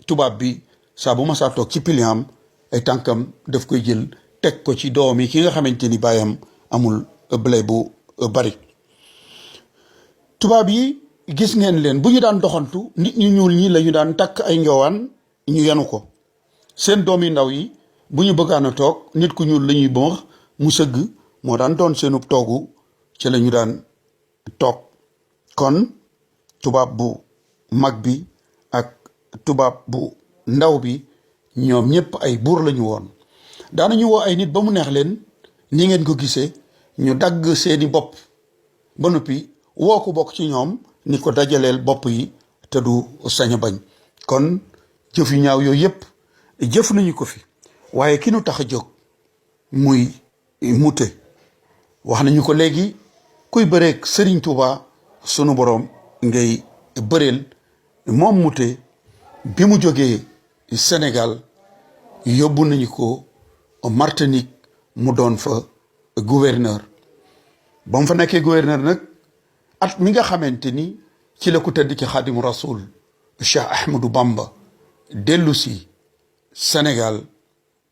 tubaab bi saa bu ma saa toog ci piliam ay tànkam daf koy jël teg ko ci doom yi ki nga xamante ni baayam amul blé bu bari. tubaab yi gis ngeen leen bu ñu daan doxantu nit ñu ñuul ñi la ñu daan takk ay njowaan ñu yanu ko seen doom yi ndaw yi bu ñu bëggaan a toog nit ku ñuul la ñuy bëmax mu sëgg moo daan doon seenu toogu ci la ñu daan toog. kon tubaab bu mag bi ak tubaab bu ndaw bi ñoom ñëpp ay buur lañu woon. daanañu woo ay nit ba mu neex leen ni ngeen ko gisee ñu dagg seeni bopp ba noppi woo ko bokk ci ñoom ni ko dajaleel bopp yi te du sañ a bañ. kon jëf yu ñaaw yooyu yëpp jëf nañu ko fi waaye ki nu tax a jóg muy Mouté wax nañu ko léegi kuy bëreeg Serigne Touba sunu borom ngay bëreel. moom Mouté bi mu jógee Sénégal yóbbu nañu ko Martinique mu doon fa gouverneur. ba mu fa nekkee gouverneur nag at mi nga xamante ni ci la ku tedd ci Xaadimu Rasul Cheikh Ahmadou Bamba dellu si Sénégal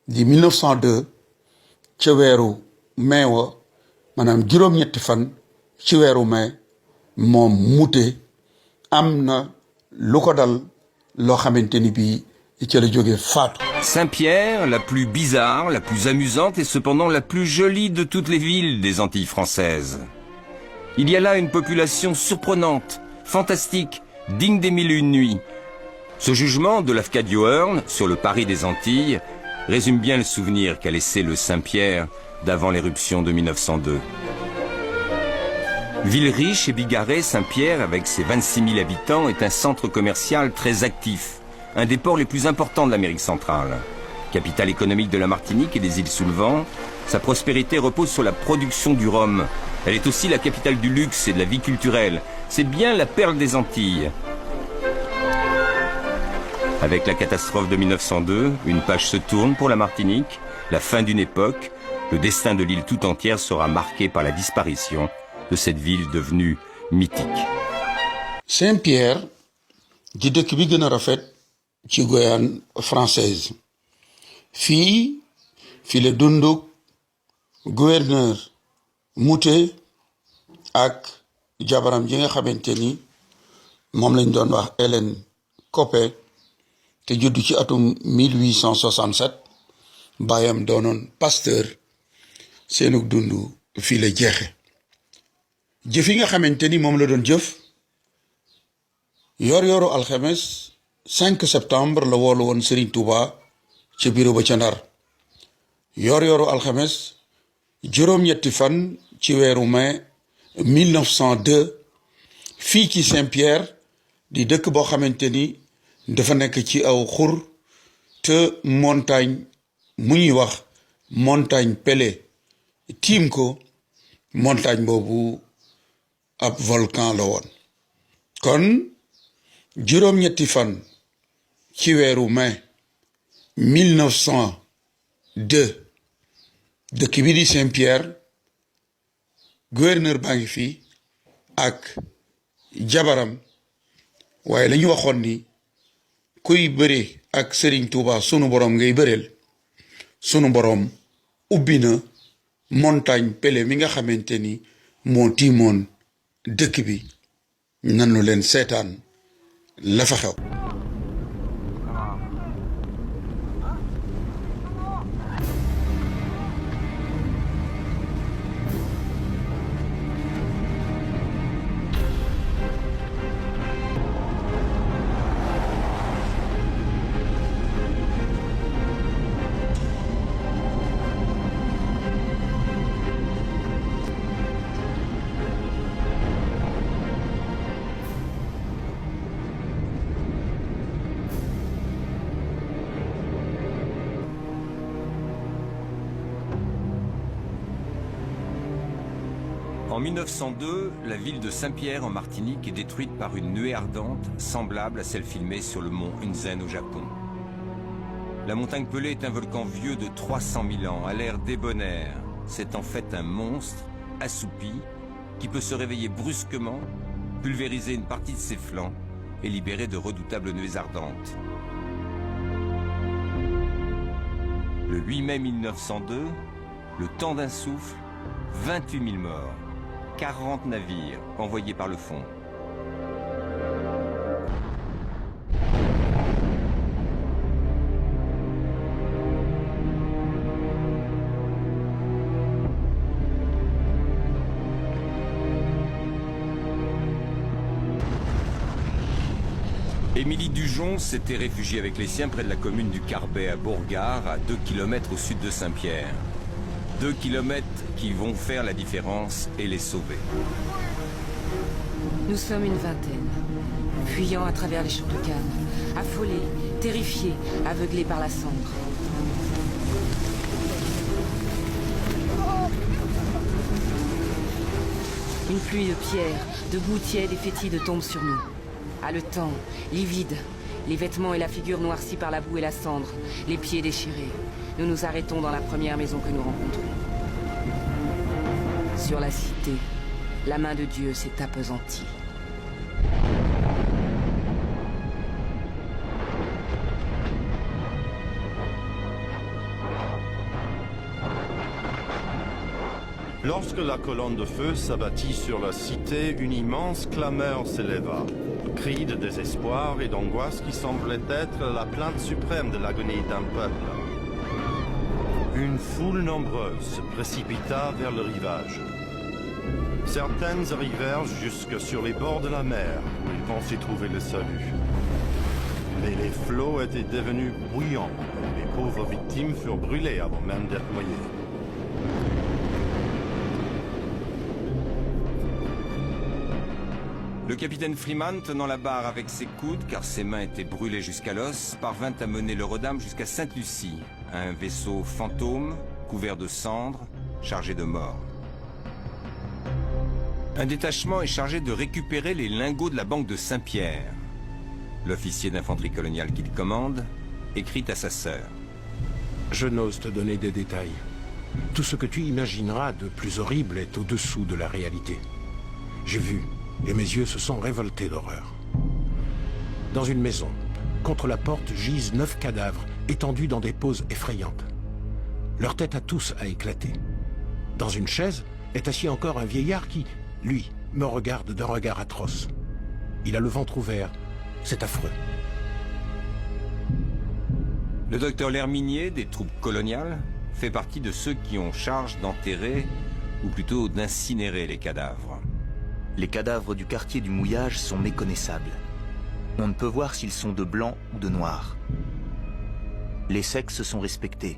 di 1902 ca weeru mai wa maanaam juróom-ñetti fan ci weeru mai moom Mouté am na lu ko dal loo xamante ni bii ci la jógee faatu. Saint-Pierre, la plus bizarre, la plus amusante et cependant la plus jolie de toutes les villes des Antilles françaises. Il y a là une population surprenante, fantastique, digne des mille et une nuits. Ce jugement de Lafcadio Hearn sur le Paris des Antilles résume bien le souvenir qu'a laissé le Saint-Pierre d'avant l'éruption de 1902. Ville riche et bigarrée, Saint-Pierre, avec ses 26 000 habitants, est un centre commercial très actif, un des ports les plus importants de l'Amérique centrale. Capitale économique de la Martinique et des îles sous le vent, sa prospérité repose sur la production du rhum. Elle est aussi la capitale du luxe et de la vie culturelle. C'est bien la perle des Antilles. Avec la catastrophe de 1902, une page se tourne pour la Martinique, la fin d'une époque. Le destin de l'île tout entière sera marqué par la disparition de cette ville devenue mythique. Saint-Pierre di dëkk bi gën a rafet ci Guyane française fii la dunduk gouverneur Mouté ak jabaram ji nga xamante ni moom lañ doon wax Hélène Copé te juddu ci atum 1867 baayam doonoon pasteur seenug dundu fii la jeexe jëf yi nga xamante ni moom la doon jëf yor-yoru alxames 5 septembre la woolu woon Serigne Touba ca bureau ba ca Ndar yor-yoru alxames juróom-ñetti fan ci weeru mai 1902 fii ci Saint-Pierre di dëkk boo xamante ni dafa nekk ci aw xur te montagne mu ñuy wax montagne Pelée tiim ko montagne boobu ab volcan la woon. kon juróom-ñetti fan ci weeru mai 1902 dëkk bi di Saint-Pierre gouverneur baa ngi fii ak jabaram waaye la ñu waxoon ni kuy bëre ak Serigne Touba sunu borom ngay bëreel sunu borom ubbi na montagne Pelée mi nga xamante ni moo tiimoon dëkk bi nanu leen seetaan la fa xew. En 1902, la ville de Saint-Pierre en Martinique est détruite par une nuée ardente semblable à celle filmée sur le mont Hunzen au Japon. La montagne Pelée est un volcan vieux de 300 000 ans, à l'air débonnaire. C'est en fait un monstre assoupi qui peut se réveiller brusquement, pulvériser une partie de ses flancs et libérer de redoutables nuées ardentes. Le 8 mai 1902, le temps d'un souffle, 28 000 morts, 40 navires envoyés par le fond. Émilie Dujon s'était réfugiée avec les siens près de la commune du Carbet à Bourgard, à 2 km au sud de Saint-Pierre. 2 km qui vont faire la différence et les sauver. Nous sommes une vingtaine, fuyant à travers les champs de canne, affolés, terrifiés, aveuglés par la cendre. Une pluie de pierres, de boue tiède et fétide tombe sur nous. Haletant, livide, les vêtements et la figure noircis par la boue et la cendre, les pieds déchirés. Nous nous arrêtons dans la première maison que nous rencontrons. Sur la cité, la main de Dieu s'est appesantie. Lorsque la colonne de feu s'abattit sur la cité, une immense clameur s'éleva. Cri de désespoir et d'angoisse qui semblait être la plainte suprême de l'agonie d'un peuple. Une foule nombreuse se précipita vers le rivage. Certaines arrivèrent jusque sur les bords de la mer, où ils pensaient trouver le salut. Mais les flots étaient devenus bouillants, et les pauvres victimes furent brûlées avant même d'être noyées. Le capitaine Freeman, tenant la barre avec ses coudes, car ses mains étaient brûlées jusqu'à l'os, parvint à mener le Rodam jusqu'à Sainte-Lucie, un vaisseau fantôme, couvert de cendres, chargé de morts. Un détachement est chargé de récupérer les lingots de la banque de Saint-Pierre. L'officier d'infanterie coloniale qu'il commande écrit à sa sœur. Je n'ose te donner des détails. Tout ce que tu imagineras de plus horrible est au-dessous de la réalité. J'ai vu, et mes yeux se sont révoltés d'horreur. Dans une maison, contre la porte gisent 9 cadavres, étendus dans des poses effrayantes. Leur tête à tous a éclaté. Dans une chaise est assis encore un vieillard qui, lui, me regarde d'un regard atroce. Il a le ventre ouvert, c'est affreux. Le docteur L'Herminier, des troupes coloniales, fait partie de ceux qui ont charge d'enterrer, ou plutôt d'incinérer les cadavres. Les cadavres du quartier du Mouillage sont méconnaissables. On ne peut voir s'ils sont de blanc ou de noir. Les sexes sont respectés.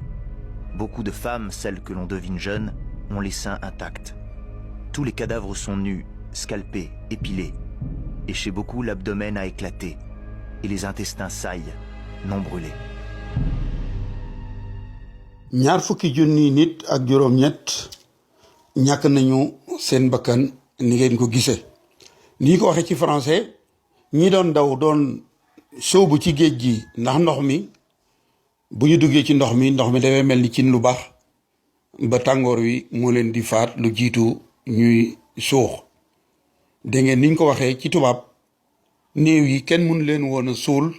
Beaucoup de femmes, celles que l'on devine jeunes, ont les seins intacts. Tous les cadavres sont nus, scalpés, épilés. Et chez beaucoup, l'abdomen a éclaté. Et les intestins saillent, non brûlés. ñaar fukki junni nit ak juróom ñett ñàkk nañu seen bakkan ni ngeen ko gisee ni ko waxee ci français ñi doon daw doon sóobu ci géej gi ndax ndox mi bu ñu duggee ci ndox mi dafay mel ni cin lu baax ba tàngoor wi moo leen di faat lu jiitu ñuy suux dégg ngeen niñ ko waxee ci tubaab néew yi kenn mënu leen woon a suul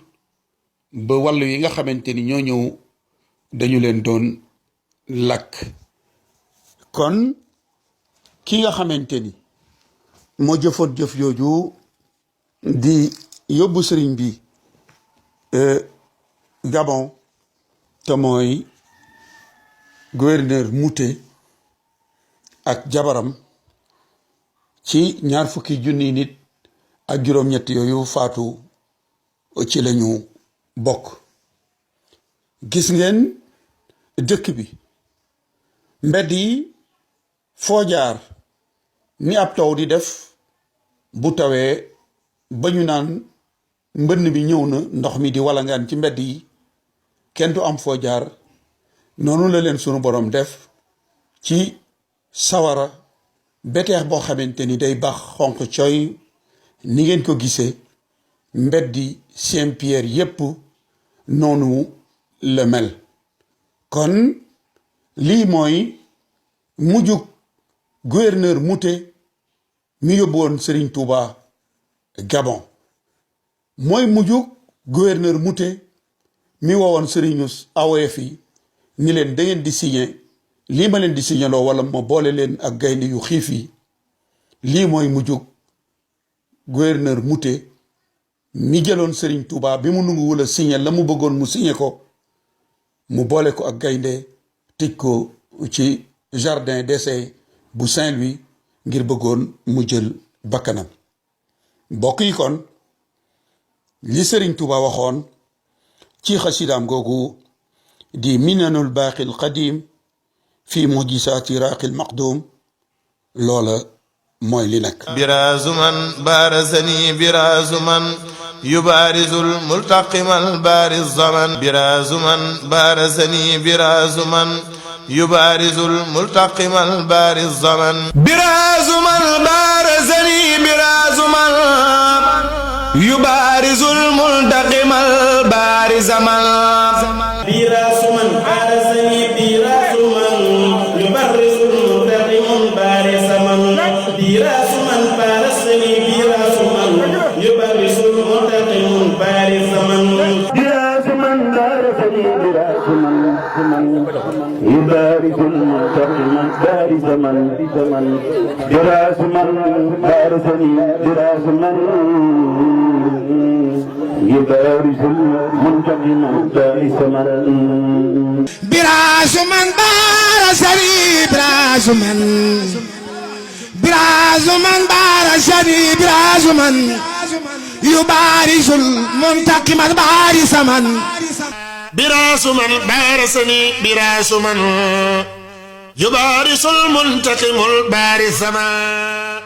ba wàllu yi nga xamante ni ñoo ñëw dañu leen doon lakk kon ki nga xamante ni moo jëfoon jëf jooju di yóbbu sëriñ bi Gabon te mooy gouverneur Moutet ak jabaram ci ñaar fukki junni nit ak juróom-ñett yooyu faatu ci lañu bokk gis ngeen dëkk bi mbedd yi foo jaar ni ab taw di def bu tawee ba ñu naan mbënn bi ñëw na ndox mi di walangaan ci mbedd yi kenn du am foo jaar noonu la leen sunu borom def ci sawara beteex boo xamante ni day bax xonq coy ni ngeen ko gisee mbeddi Saint-Pierre yépp noonu la mel kon lii mooy mujjug gouverneur Moutet mi yóbbu woon Serigne Touba Gabon mooy mujjug gouverneur Moutet mi woowoon Serigne AOF yi ni leen da ngeen di signé lii ma leen di signé loo wala ma boole leen ak gaynde yu xiif yi lii mooy mujjug gouverneur Mouté mi jëloon Serigne Touba bi mu nungu wula signé la mu bëggoon mu signé ko mu boole ko ak gaynde tëj ko ci jardin d'essai bu Saint-Louis ngir bëggoon mu jël bakkanam mbokk yi kon li Serigne Touba waxoon ci xasidaam googu di minanul baaqil qadim fi mujisaati raaqil maqdum loola mooy li nekk birazuman barazani birazuman yubarizul multaqimal bariz zaman birazuman barazani birazuman yubarizul multaqimal bariz zaman birazuman barazani birazuman yubarizul multaqimal bariz zaman birasuman barazani birasuman yubarizul multaqimal bariz zaman birasuman barazani birasuman yubarizul multaqimal bariz zaman birasuman barazani birasuman yubarizul multaqimal bariz zaman birasuman barazani birasuman يبارز المنتقم بائسما براس من بارسني براس من بارسني براس من يبارز المنتقم بائس من براس من بارسني براس من يبارز المنتقم البارس من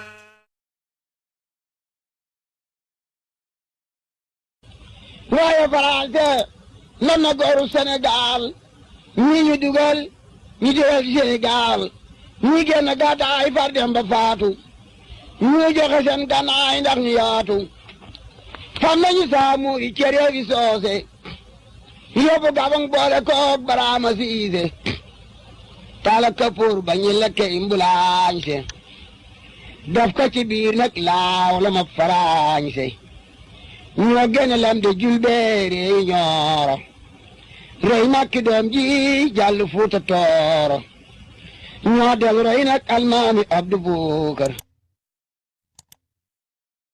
waaye Faranse lan na gooru Sénégal ñii ñu dugal ñu dugal Sénégal ñii génn gàddaay far dem ba faatu ñii joxe seen gànnaay ndax ñu yaatu fam nañu saamu i cere fi soose yóbbu Gabang boole koog Baraama Siise tala kapoor ba ñu lekke imbulaañse daf ko ci biir nag laaw la ma faraañse ñoo gene lam de julbeere ñooro rey makki doom ji jàll Fuuta Tooro ñoo del rey nag almaami Abdu Bukar